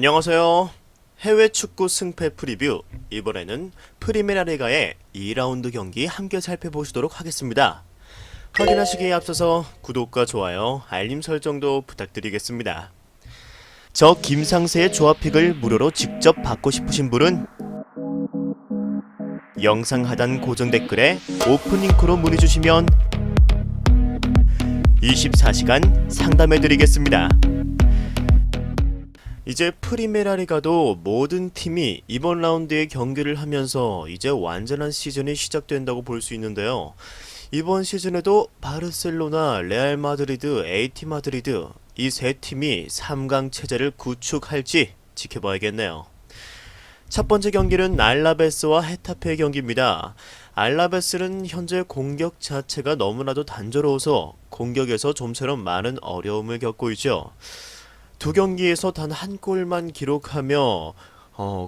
안녕하세요. 해외 축구 승패 프리뷰. 이번에는 프리메라 리가의 2라운드 경기 함께 살펴보시도록 하겠습니다. 확인하시기에 앞서서 구독과 좋아요, 알림 설정도 부탁드리겠습니다. 저 김상세의 조합픽을 무료로 직접 받고 싶으신 분은 영상 하단 고정 댓글에 오픈 링크로 문의 주시면 24시간 상담해드리겠습니다. 이제 프리메라 리가도 모든 팀이 이번 라운드의 경기를 하면서 이제 완전한 시즌이 시작된다고 볼 수 있는데요. 이번 시즌에도 바르셀로나, 레알 마드리드, AT 마드리드 이 세 팀이 3강 체제를 구축할지 지켜봐야겠네요. 첫 번째 경기는 알라베스와 헤타페의 경기입니다. 알라베스는 현재 공격 자체가 너무나도 단조로워서 공격에서 좀처럼 많은 어려움을 겪고 있죠. 두 경기에서 단 한 골만 기록하며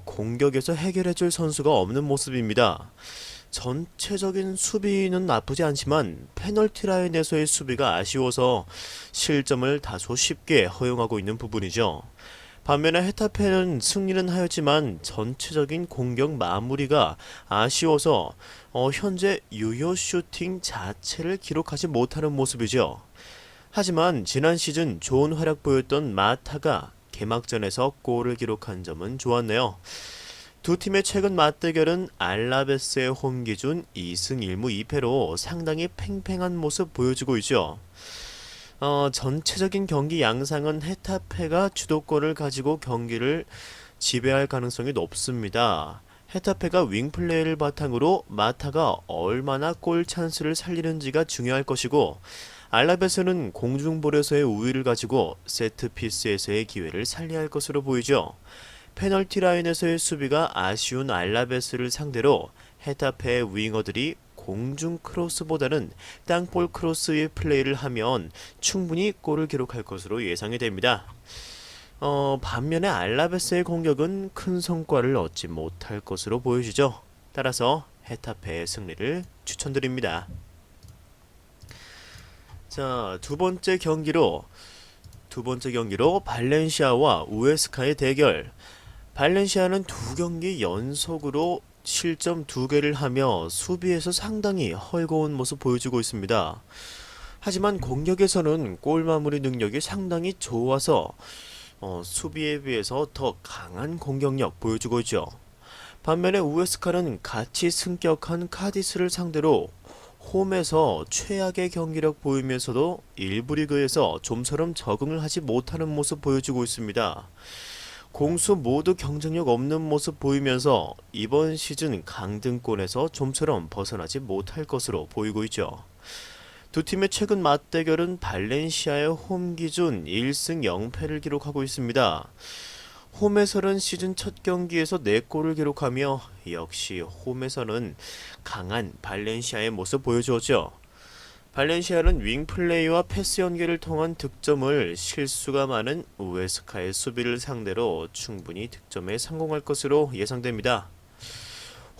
공격에서 해결해줄 선수가 없는 모습입니다. 전체적인 수비는 나쁘지 않지만 페널티 라인에서의 수비가 아쉬워서 실점을 다소 쉽게 허용하고 있는 부분이죠. 반면에 헤타페는 승리는 하였지만 전체적인 공격 마무리가 아쉬워서 현재 유효 슈팅 자체를 기록하지 못하는 모습이죠. 하지만 지난 시즌 좋은 활약 보였던 마타가 개막전에서 골을 기록한 점은 좋았네요. 두 팀의 최근 맞대결은 알라베스의 홈 기준 2승 1무 2패로 상당히 팽팽한 모습 보여주고 있죠. 전체적인 경기 양상은 헤타페가 주도권을 가지고 경기를 지배할 가능성이 높습니다. 헤타페가 윙플레이를 바탕으로 마타가 얼마나 골 찬스를 살리는지가 중요할 것이고, 알라베스는 공중볼에서의 우위를 가지고 세트피스에서의 기회를 살려야 할 것으로 보이죠. 페널티 라인에서의 수비가 아쉬운 알라베스를 상대로 헤타페의 윙어들이 공중 크로스보다는 땅볼 크로스의 플레이를 하면 충분히 골을 기록할 것으로 예상이 됩니다. 반면에 알라베스의 공격은 큰 성과를 얻지 못할 것으로 보여지죠. 따라서 헤타페의 승리를 추천드립니다. 자, 두 번째 경기로 발렌시아와 우에스카의 대결. 발렌시아는 두 경기 연속으로 실점 2개를 하며 수비에서 상당히 헐거운 모습 보여주고 있습니다. 하지만 공격에서는 골 마무리 능력이 상당히 좋아서 수비에 비해서 더 강한 공격력 보여주고 있죠. 반면에 우에스카는 같이 승격한 카디스를 상대로 홈에서 최악의 경기력 보이면서도 일부 리그에서 좀처럼 적응을 하지 못하는 모습 보여주고 있습니다. 공수 모두 경쟁력 없는 모습 보이면서 이번 시즌 강등권에서 좀처럼 벗어나지 못할 것으로 보이고 있죠. 두 팀의 최근 맞대결은 발렌시아의 홈 기준 1승 0패를 기록하고 있습니다. 홈에서는 시즌 첫 경기에서 4골을 기록하며 역시 홈에서는 강한 발렌시아의 모습 보여주었죠. 발렌시아는 윙플레이와 패스 연계를 통한 득점을 실수가 많은 우에스카의 수비를 상대로 충분히 득점에 성공할 것으로 예상됩니다.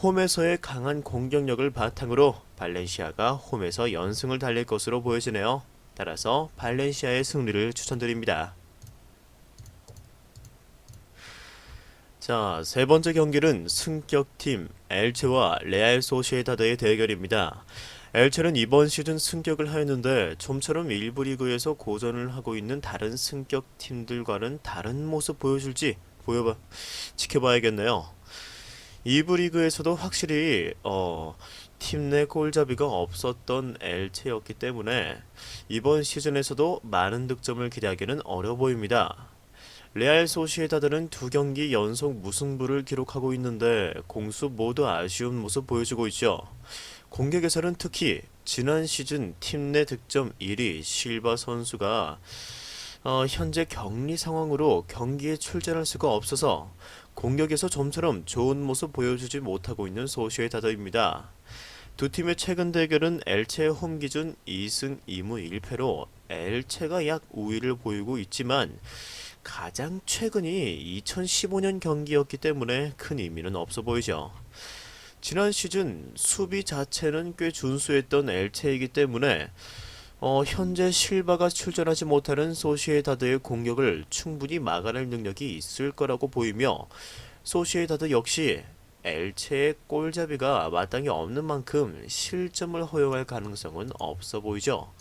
홈에서의 강한 공격력을 바탕으로 발렌시아가 홈에서 연승을 달릴 것으로 보여지네요. 따라서 발렌시아의 승리를 추천드립니다. 자, 세 번째 경기는 승격팀 엘체와 레알 소시에다드의 대결입니다. 엘체는 이번 시즌 승격을 하였는데 좀처럼 일부 리그에서 고전을 하고 있는 다른 승격팀들과는 다른 모습 보여줄지 지켜봐야겠네요. 2부 리그에서도 확실히 팀 내 골잡이가 없었던 엘체였기 때문에 이번 시즌에서도 많은 득점을 기대하기는 어려 보입니다. 레알 소시에다드는 두 경기 연속 무승부를 기록하고 있는데 공수 모두 아쉬운 모습 보여주고 있죠. 공격에서는 특히 지난 시즌 팀 내 득점 1위 실바 선수가 현재 격리 상황으로 경기에 출전할 수가 없어서 공격에서 좀처럼 좋은 모습 보여주지 못하고 있는 소시에다드입니다. 두 팀의 최근 대결은 엘체의 홈 기준 2승 2무 1패로 엘체가 약 우위를 보이고 있지만 가장 최근이 2015년 경기였기 때문에 큰 의미는 없어 보이죠. 지난 시즌 수비 자체는 꽤 준수했던 엘체이기 때문에 현재 실바가 출전하지 못하는 소시에다드의 공격을 충분히 막아낼 능력이 있을 거라고 보이며 소시에다드 역시 엘체의 골잡이가 마땅히 없는 만큼 실점을 허용할 가능성은 없어 보이죠.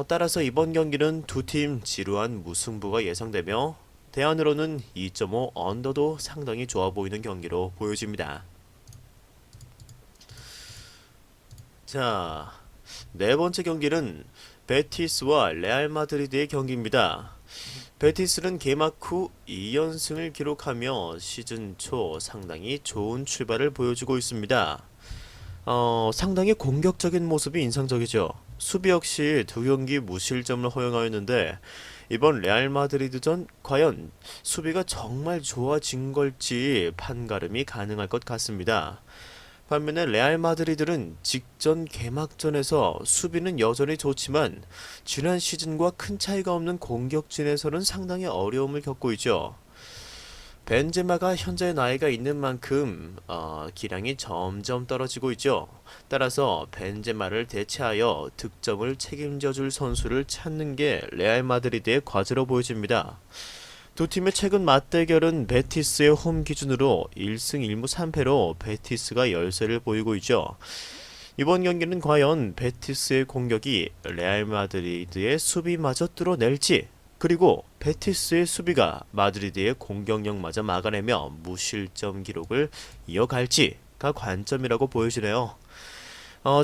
따라서 이번 경기는 두 팀 지루한 무승부가 예상되며 대안으로는 2.5 언더도 상당히 좋아 보이는 경기로 보여집니다. 자, 네 번째 경기는 베티스와 레알 마드리드의 경기입니다. 베티스는 개막 후 2연승을 기록하며 시즌 초 상당히 좋은 출발을 보여주고 있습니다. 상당히 공격적인 모습이 인상적이죠. 수비 역시 두 경기 무실점을 허용하였는데 이번 레알 마드리드전 과연 수비가 정말 좋아진 걸지 판가름이 가능할 것 같습니다. 반면에 레알 마드리드는 직전 개막전에서 수비는 여전히 좋지만 지난 시즌과 큰 차이가 없는 공격진에서는 상당히 어려움을 겪고 있죠. 벤제마가 현재 나이가 있는 만큼 기량이 점점 떨어지고 있죠. 따라서 벤제마를 대체하여 득점을 책임져줄 선수를 찾는 게 레알 마드리드의 과제로 보여집니다. 두 팀의 최근 맞대결은 베티스의 홈 기준으로 1승 1무 3패로 베티스가 열세를 보이고 있죠. 이번 경기는 과연 베티스의 공격이 레알 마드리드의 수비마저 뚫어낼지, 그리고 베티스의 수비가 마드리드의 공격력마저 막아내며 무실점 기록을 이어갈지가 관점이라고 보여지네요.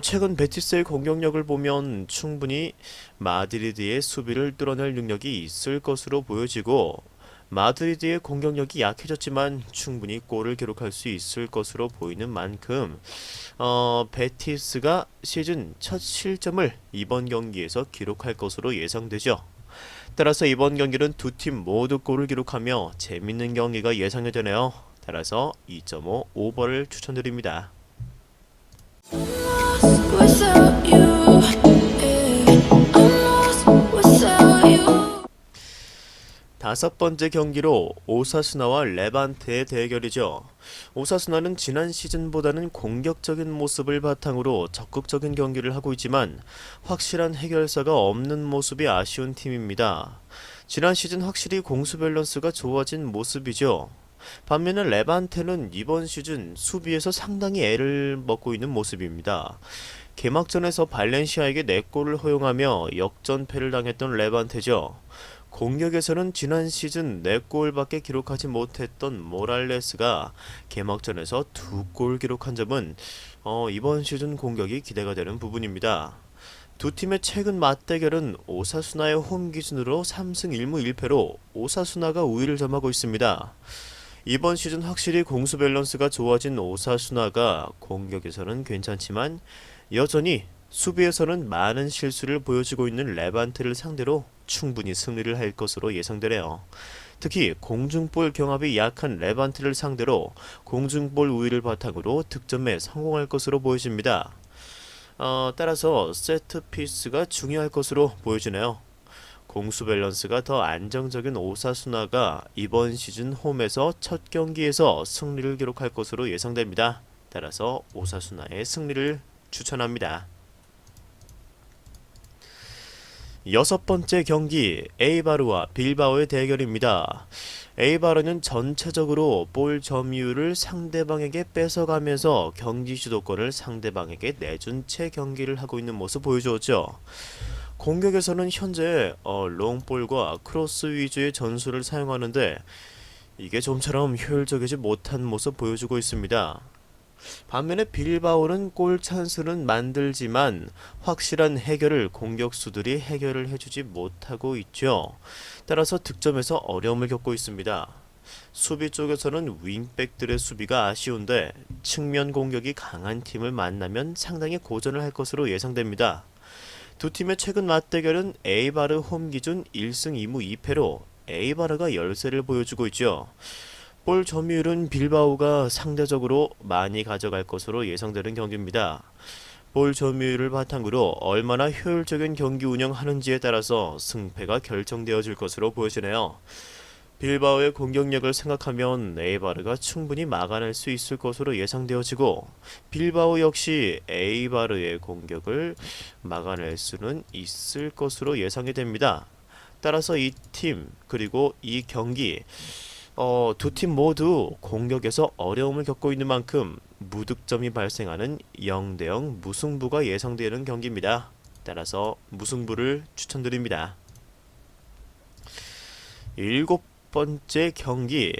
최근 베티스의 공격력을 보면 충분히 마드리드의 수비를 뚫어낼 능력이 있을 것으로 보여지고 마드리드의 공격력이 약해졌지만 충분히 골을 기록할 수 있을 것으로 보이는 만큼 베티스가 시즌 첫 실점을 이번 경기에서 기록할 것으로 예상되죠. 따라서 이번 경기는 두 팀 모두 골을 기록하며 재밌는 경기가 예상이 되네요. 따라서 2.5 오버를 추천드립니다. 다섯 번째 경기로 오사수나와 레반테의 대결이죠. 오사수나는 지난 시즌보다는 공격적인 모습을 바탕으로 적극적인 경기를 하고 있지만 확실한 해결사가 없는 모습이 아쉬운 팀입니다. 지난 시즌 확실히 공수 밸런스가 좋아진 모습이죠. 반면에 레반테는 이번 시즌 수비에서 상당히 애를 먹고 있는 모습입니다. 개막전에서 발렌시아에게 4골을 허용하며 역전패를 당했던 레반테죠. 공격에서는 지난 시즌 4골밖에 기록하지 못했던 모랄레스가 개막전에서 2골 기록한 점은 이번 시즌 공격이 기대가 되는 부분입니다. 두 팀의 최근 맞대결은 오사수나의 홈 기준으로 3승 1무 1패로 오사수나가 우위를 점하고 있습니다. 이번 시즌 확실히 공수 밸런스가 좋아진 오사수나가 공격에서는 괜찮지만 여전히 수비에서는 많은 실수를 보여주고 있는 레반테를 상대로 충분히 승리를 할 것으로 예상되네요. 특히 공중볼 경합이 약한 레반테를 상대로 공중볼 우위를 바탕으로 득점에 성공할 것으로 보여집니다. 따라서 세트피스가 중요할 것으로 보여지네요. 공수 밸런스가 더 안정적인 오사수나가 이번 시즌 홈에서 첫 경기에서 승리를 기록할 것으로 예상됩니다. 따라서 오사수나의 승리를 추천합니다. 여섯 번째 경기 에이바르와 빌바오의 대결입니다. 에이바르는 전체적으로 볼 점유율을 상대방에게 뺏어가면서 경기 주도권을 상대방에게 내준 채 경기를 하고 있는 모습 보여주었죠. 공격에서는 현재 롱볼과 크로스 위주의 전술을 사용하는데 이게 좀처럼 효율적이지 못한 모습 보여주고 있습니다. 반면에 빌바오는 골 찬스는 만들지만 확실한 해결을 공격수들이 해결을 해주지 못하고 있죠. 따라서 득점에서 어려움을 겪고 있습니다. 수비 쪽에서는 윙백들의 수비가 아쉬운데 측면 공격이 강한 팀을 만나면 상당히 고전을 할 것으로 예상됩니다. 두 팀의 최근 맞대결은 에이바르 홈 기준 1승 2무 2패로 에이바르가 열세를 보여주고 있죠. 볼 점유율은 빌바오가 상대적으로 많이 가져갈 것으로 예상되는 경기입니다. 볼 점유율을 바탕으로 얼마나 효율적인 경기 운영하는지에 따라서 승패가 결정되어질 것으로 보여지네요. 빌바오의 공격력을 생각하면 에이바르가 충분히 막아낼 수 있을 것으로 예상되어지고 빌바오 역시 에이바르의 공격을 막아낼 수는 있을 것으로 예상이 됩니다. 따라서 이 팀 그리고 이 경기 두 팀 모두 공격에서 어려움을 겪고 있는 만큼 무득점이 발생하는 0대0 무승부가 예상되는 경기입니다. 따라서 무승부를 추천드립니다. 일곱 번째 경기,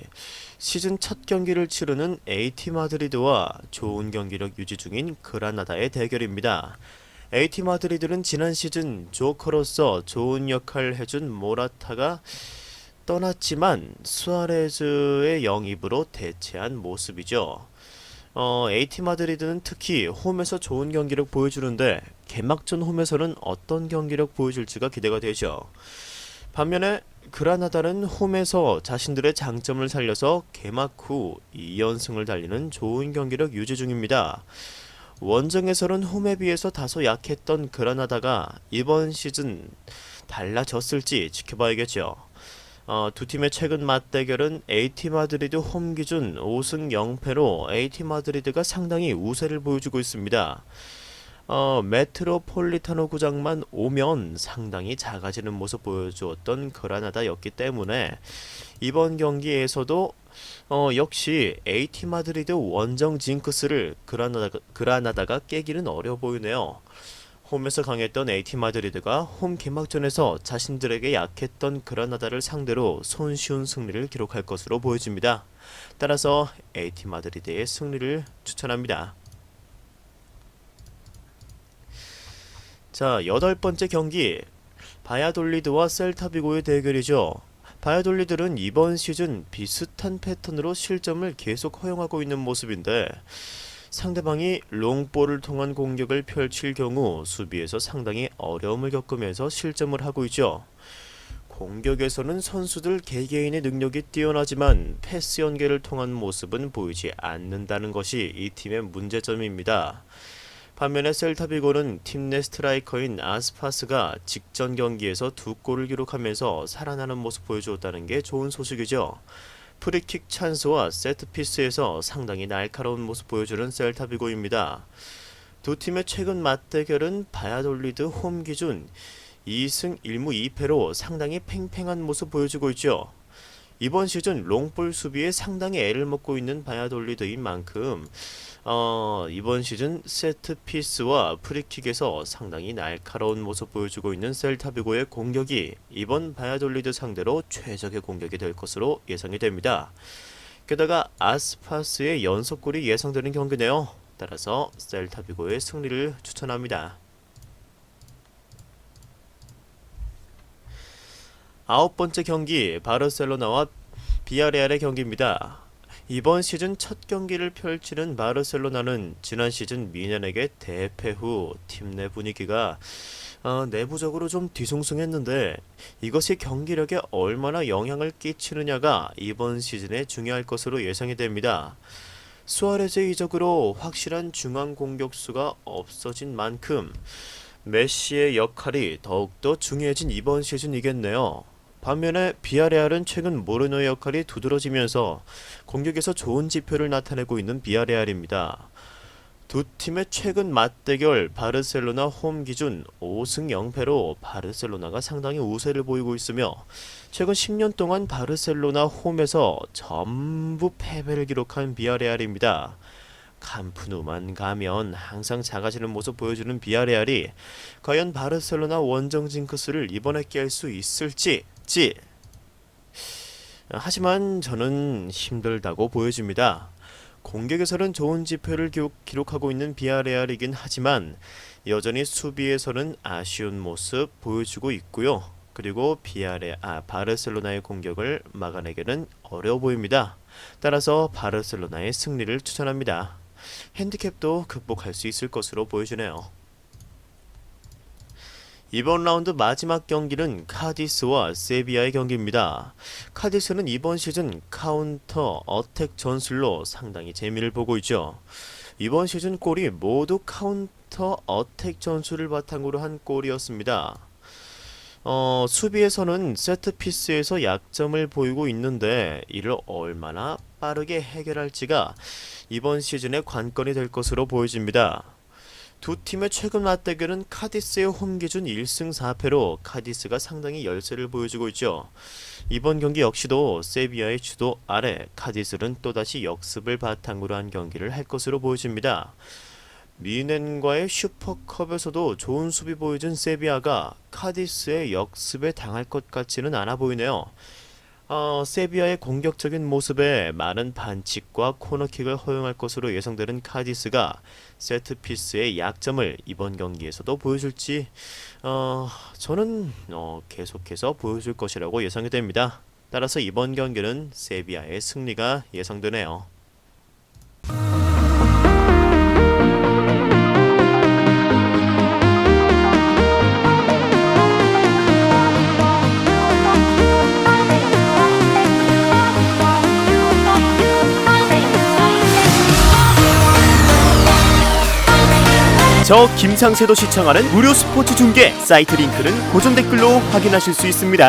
시즌 첫 경기를 치르는 AT 마드리드와 좋은 경기력 유지 중인 그라나다의 대결입니다. AT 마드리드는 지난 시즌 조커로서 좋은 역할을 해준 모라타가 떠났지만 수아레즈의 영입으로 대체한 모습이죠. AT 마드리드는 특히 홈에서 좋은 경기력 보여주는데 개막전 홈에서는 어떤 경기력 보여줄지가 기대가 되죠. 반면에 그라나다는 홈에서 자신들의 장점을 살려서 개막 후 2연승을 달리는 좋은 경기력 유지 중입니다. 원정에서는 홈에 비해서 다소 약했던 그라나다가 이번 시즌 달라졌을지 지켜봐야겠죠. 두 팀의 최근 맞대결은 AT 마드리드 홈 기준 5승 0패로 AT 마드리드가 상당히 우세를 보여주고 있습니다. 메트로폴리타노 구장만 오면 상당히 작아지는 모습 보여주었던 그라나다였기 때문에 이번 경기에서도 역시 AT 마드리드 원정 징크스를 그라나다가 깨기는 어려워 보이네요. 홈에서 강했던 AT 마드리드가 홈 개막전에서 자신들에게 약했던 그라나다를 상대로 손쉬운 승리를 기록할 것으로 보여집니다. 따라서 AT 마드리드의 승리를 추천합니다. 자, 여덟 번째 경기, 바야돌리드와 셀타비고의 대결이죠. 바야돌리드는 이번 시즌 비슷한 패턴으로 실점을 계속 허용하고 있는 모습인데 상대방이 롱볼을 통한 공격을 펼칠 경우 수비에서 상당히 어려움을 겪으면서 실점을 하고 있죠. 공격에서는 선수들 개개인의 능력이 뛰어나지만 패스 연계를 통한 모습은 보이지 않는다는 것이 이 팀의 문제점입니다. 반면에 셀타비고는 팀 내 스트라이커인 아스파스가 직전 경기에서 2골을 기록하면서 살아나는 모습 보여주었다는 게 좋은 소식이죠. 프리킥 찬스와 세트피스에서 상당히 날카로운 모습 보여주는 셀타비고입니다. 두 팀의 최근 맞대결은 바야돌리드 홈 기준 2승 1무 2패로 상당히 팽팽한 모습 보여주고 있죠. 이번 시즌 롱볼 수비에 상당히 애를 먹고 있는 바야돌리드인 만큼 이번 시즌 세트피스와 프리킥에서 상당히 날카로운 모습 보여주고 있는 셀타비고의 공격이 이번 바야돌리드 상대로 최적의 공격이 될 것으로 예상이 됩니다. 게다가 아스파스의 연속골이 예상되는 경기네요. 따라서 셀타비고의 승리를 추천합니다. 아홉 번째 경기, 바르셀로나와 비아레알의 경기입니다. 이번 시즌 첫 경기를 펼치는 바르셀로나는 지난 시즌 미넨에게 대패 후 팀 내 분위기가 내부적으로 좀 뒤숭숭했는데 이것이 경기력에 얼마나 영향을 끼치느냐가 이번 시즌에 중요할 것으로 예상이 됩니다. 수아레즈 이적으로 확실한 중앙 공격수가 없어진 만큼 메시의 역할이 더욱더 중요해진 이번 시즌이겠네요. 반면에 비아레알은 최근 모르노의 역할이 두드러지면서 공격에서 좋은 지표를 나타내고 있는 비아레알입니다. 두 팀의 최근 맞대결 바르셀로나 홈 기준 5승 0패로 바르셀로나가 상당히 우세를 보이고 있으며 최근 10년 동안 바르셀로나 홈에서 전부 패배를 기록한 비아레알입니다. 캄프누만 가면 항상 작아지는 모습 보여주는 비아레알이 과연 바르셀로나 원정 징크스를 이번에 깰 수 있을지 하지만 저는 힘들다고 보여집니다. 공격에서는 좋은 지표를 기록하고 있는 비아레알이긴 하지만 여전히 수비에서는 아쉬운 모습 보여주고 있고요. 그리고 바르셀로나의 공격을 막아내기는 어려워 보입니다. 따라서 바르셀로나의 승리를 추천합니다. 핸디캡도 극복할 수 있을 것으로 보여지네요. 이번 라운드 마지막 경기는 카디스와 세비야의 경기입니다. 카디스는 이번 시즌 카운터 어택 전술로 상당히 재미를 보고 있죠. 이번 시즌 골이 모두 카운터 어택 전술을 바탕으로 한 골이었습니다. 수비에서는 세트피스에서 약점을 보이고 있는데 이를 얼마나 빠르게 해결할지가 이번 시즌의 관건이 될 것으로 보여집니다. 두 팀의 최근 맞대결은 카디스의 홈 기준 1승 4패로 카디스가 상당히 열세를 보여주고 있죠. 이번 경기 역시도 세비야의 주도 아래 카디스는 또다시 역습을 바탕으로 한 경기를 할 것으로 보여집니다. 미넨과의 슈퍼컵에서도 좋은 수비 보여준 세비야가 카디스의 역습에 당할 것 같지는 않아 보이네요. 세비야의 공격적인 모습에 많은 반칙과 코너킥을 허용할 것으로 예상되는 카디스가 세트피스의 약점을 이번 경기에서도 보여줄지 저는 계속해서 보여줄 것이라고 예상이 됩니다. 따라서 이번 경기는 세비야의 승리가 예상되네요. 저 김상세도 시청하는 무료 스포츠 중계 사이트 링크는 고정 댓글로 확인하실 수 있습니다.